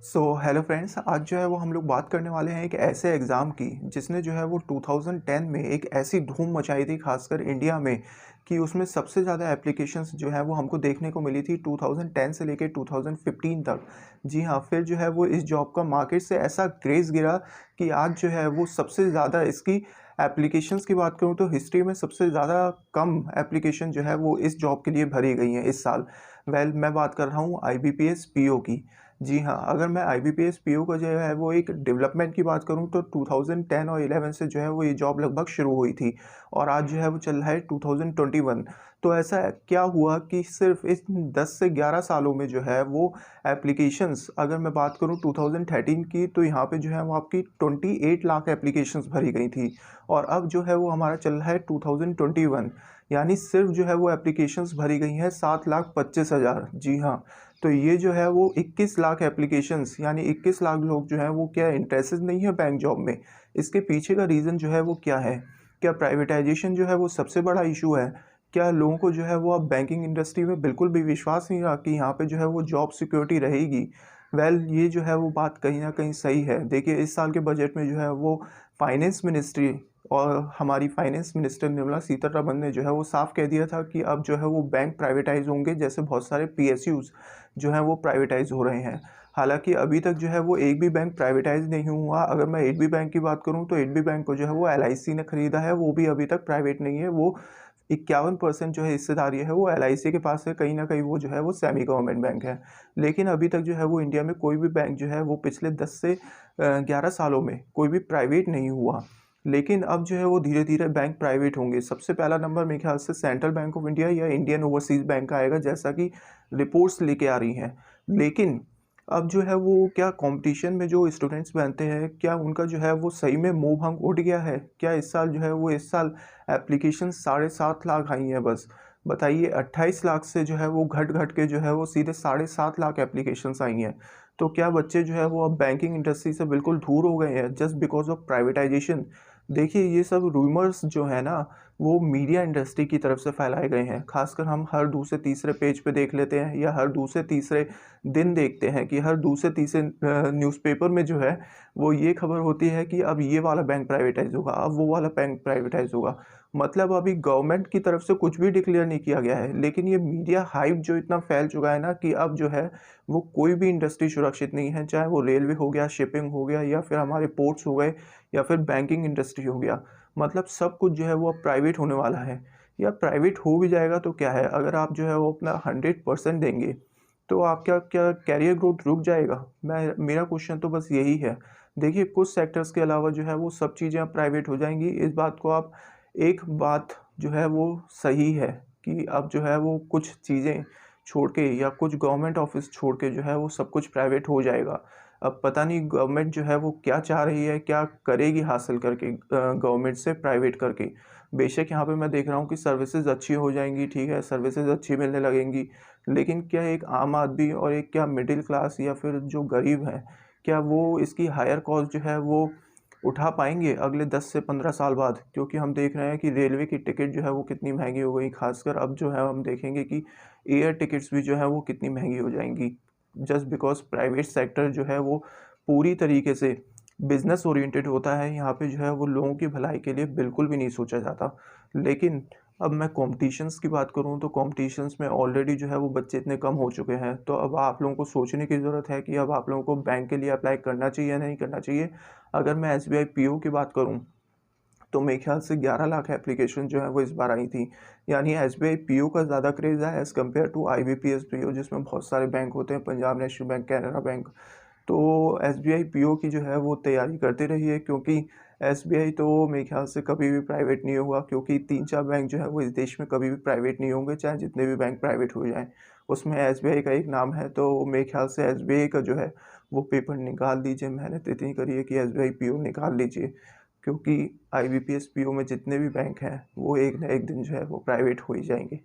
Hello friends, आज जो है वो हम लोग बात करने वाले हैं एक ऐसे एग्ज़ाम की जिसने जो है वो 2010 में एक ऐसी धूम मचाई थी, खासकर इंडिया में, कि उसमें सबसे ज़्यादा एप्लीकेशंस जो है वो हमको देखने को मिली थी 2010 से लेके 2015 तक। जी हाँ, फिर जो है वो इस जॉब का मार्केट से ऐसा क्रेज़ गिरा कि आज जो है वो सबसे ज़्यादा इसकी एप्लीकेशंस की बात करूँ तो हिस्ट्री में सबसे ज़्यादा कम एप्लीकेशन जो है वो इस जॉब के लिए भरी गई हैं इस साल। मैं बात कर रहा हूँ आईबीपीएस पीओ की। जी हाँ, अगर मैं आईबीपीएस पीओ का जो है वो एक डेवलपमेंट की बात करूँ तो 2010 और 11 से जो है वो ये जॉब लगभग शुरू हुई थी और आज जो है वो चल रहा है 2021। तो ऐसा क्या हुआ कि सिर्फ इस 10 से 11 सालों में जो है वो एप्लीकेशंस, अगर मैं बात करूँ 2013 की, तो यहाँ पे जो है वो आपकी 28 लाख एप्लीकेशंस भरी गई थी और अब जो है वो हमारा चल रहा है 2021, यानी सिर्फ जो है वो एप्लीकेशंस भरी गई हैं 7,25,000। जी हाँ, तो ये जो है वो 21 लाख एप्लीकेशंस, यानी 21 लाख लोग जो हैं वो क्या इंटरेस्टेड नहीं है बैंक जॉब में। इसके पीछे का रीज़न जो है वो क्या है? क्या प्राइवेटाइजेशन जो है वो सबसे बड़ा इशू है? क्या लोगों को जो है वो अब बैंकिंग इंडस्ट्री में बिल्कुल भी विश्वास नहीं रहा कि यहाँ पे जो है वो जॉब सिक्योरिटी रहेगी? ये जो है वो बात कहीं न कहीं सही है। देखिए, इस साल के बजट में जो है वो फाइनेंस मिनिस्ट्री और हमारी फाइनेंस मिनिस्टर निर्मला सीतारमण ने जो है वो साफ कह दिया था कि अब जो है वो बैंक प्राइवेटाइज़ होंगे, जैसे बहुत सारे पीएसयूज़ जो हैं वो प्राइवेटाइज़ हो रहे हैं। हालाँकि अभी तक जो है वो एक भी बैंक प्राइवेटाइज़ नहीं हुआ। अगर मैं एडबी बैंक की बात करूँ तो एडबी बैंक को जो है वो एलआईसी ने खरीदा है, वो भी अभी तक प्राइवेट नहीं है। वो 51% जो है हिस्सेदारी है वो एलआईसी के पास है, कहीं न कहीं वो जो है वो सेमी गवर्नमेंट बैंक है। लेकिन अभी तक जो है वो इंडिया में कोई भी बैंक जो है वो पिछले 10 से 11 सालों में कोई भी प्राइवेट नहीं हुआ। लेकिन अब जो है वो धीरे-धीरे बैंक प्राइवेट होंगे। सबसे पहला नंबर मेरे ख्याल से सेंट्रल बैंक ऑफ इंडिया या इंडियन ओवरसीज़ बैंक का आएगा, जैसा कि रिपोर्ट्स लेके आ रही हैं। लेकिन अब जो है वो क्या कॉम्पिटिशन में जो स्टूडेंट्स बनते हैं, क्या उनका जो है वो सही में मोह भंग उठ गया है? क्या इस साल जो है वो इस साल एप्लीकेशन 7.5 लाख आई हैं बस। बताइए, 28 लाख से जो है वो घट-घट के जो है वो सीधे 7.5 लाख एप्लीकेशंस आई हैं। तो क्या बच्चे जो है वो अब बैंकिंग इंडस्ट्री से बिल्कुल दूर हो गए हैं जस्ट बिकॉज़ ऑफ प्राइवेटाइजेशन? देखिए, ये सब रूमर्स जो है ना, वो मीडिया इंडस्ट्री की तरफ से फैलाए गए हैं। ख़ासकर हम हर दूसरे तीसरे पेज पे देख लेते हैं या हर दूसरे तीसरे दिन देखते हैं कि हर दूसरे तीसरे न्यूज़पेपर में जो है वो ये खबर होती है कि अब ये वाला बैंक प्राइवेटाइज़ होगा, अब वो वाला बैंक प्राइवेटाइज़ होगा। मतलब अभी गवर्नमेंट की तरफ से कुछ भी डिक्लेयर नहीं किया गया है, लेकिन ये मीडिया हाइप जो इतना फैल चुका है ना कि अब जो है वो कोई भी इंडस्ट्री सुरक्षित नहीं है, चाहे वो रेलवे हो गया, शिपिंग हो गया या फिर हमारे पोर्ट्स हो गए या फिर बैंकिंग इंडस्ट्री हो गया। मतलब सब कुछ जो है वो अब प्राइवेट होने वाला है, या प्राइवेट हो भी जाएगा तो क्या है, अगर आप जो है वो अपना 100% देंगे, तो आपका क्या करियर ग्रोथ रुक जाएगा? मेरा क्वेश्चन तो बस यही है। देखिए, कुछ सेक्टर्स के अलावा जो है वो सब चीज़ें अब प्राइवेट हो जाएँगी। इस बात को आप, एक बात जो है वो सही है कि अब जो है वो कुछ चीज़ें छोड़ के या कुछ गवर्नमेंट ऑफ़िस छोड़ के जो है वो सब कुछ प्राइवेट हो जाएगा। अब पता नहीं गवर्नमेंट जो है वो क्या चाह रही है, क्या करेगी हासिल करके गवर्नमेंट से प्राइवेट करके। बेशक यहाँ पे मैं देख रहा हूँ कि सर्विसेज़ अच्छी हो जाएँगी, ठीक है, सर्विसेज़ अच्छी मिलने लगेंगी, लेकिन क्या एक आम आदमी और एक क्या मिडिल क्लास या फिर जो गरीब हैं, क्या वो इसकी हायर कॉस्ट जो है वो उठा पाएँगे अगले 10 से 15 साल बाद? क्योंकि हम देख रहे हैं कि रेलवे की टिकट जो है वो कितनी महँगी हो गई, ख़ासकर अब जो है हम देखेंगे कि एयर टिकट्स भी जो है वो कितनी महँगी हो जाएँगी। जस्ट बिकॉज़ प्राइवेट सेक्टर जो है वो पूरी तरीके से बिज़नेस ओरिएंटेड होता है, यहाँ पे जो है वो लोगों की भलाई के लिए बिल्कुल भी नहीं सोचा जाता। लेकिन अब मैं कॉम्पिटिशन्स की बात करूँ तो कॉम्पिटिशन्स में ऑलरेडी जो है वो बच्चे इतने कम हो चुके हैं, तो अब आप लोगों को सोचने की ज़रूरत है कि अब आप लोगों को बैंक के लिए अप्लाई करना चाहिए या नहीं करना चाहिए। अगर मैं एसबीआई पीओ की बात करूँ, तो मेरे ख्याल से 11 लाख एप्लीकेशन जो है वो इस बार आई थी। यानी एसबीआई पीओ का ज़्यादा क्रेज़ है as compare to IBPS PO, जिसमें बहुत सारे बैंक होते हैं, Punjab National Bank, Canara bank. तो एसबीआई पीओ की जो है वो तैयारी करते रहिए, क्योंकि एसबीआई तो मेरे ख्याल से कभी भी प्राइवेट नहीं होगा, क्योंकि 3-4 बैंक जो है वो इस देश में कभी भी प्राइवेट नहीं होंगे, चाहे जितने भी बैंक प्राइवेट हो जाएँ। उसमें एसबीआई का एक नाम है, तो मेरे ख्याल से एसबीआई का जो है वो पेपर निकाल दीजिए, मेहनत इतनी करिए कि एसबीआई पीओ निकाल लीजिए। क्योंकि आईबीपीएस पीओ में जितने भी बैंक हैं, वो एक ना एक दिन जो है वो प्राइवेट हो ही जाएँगे।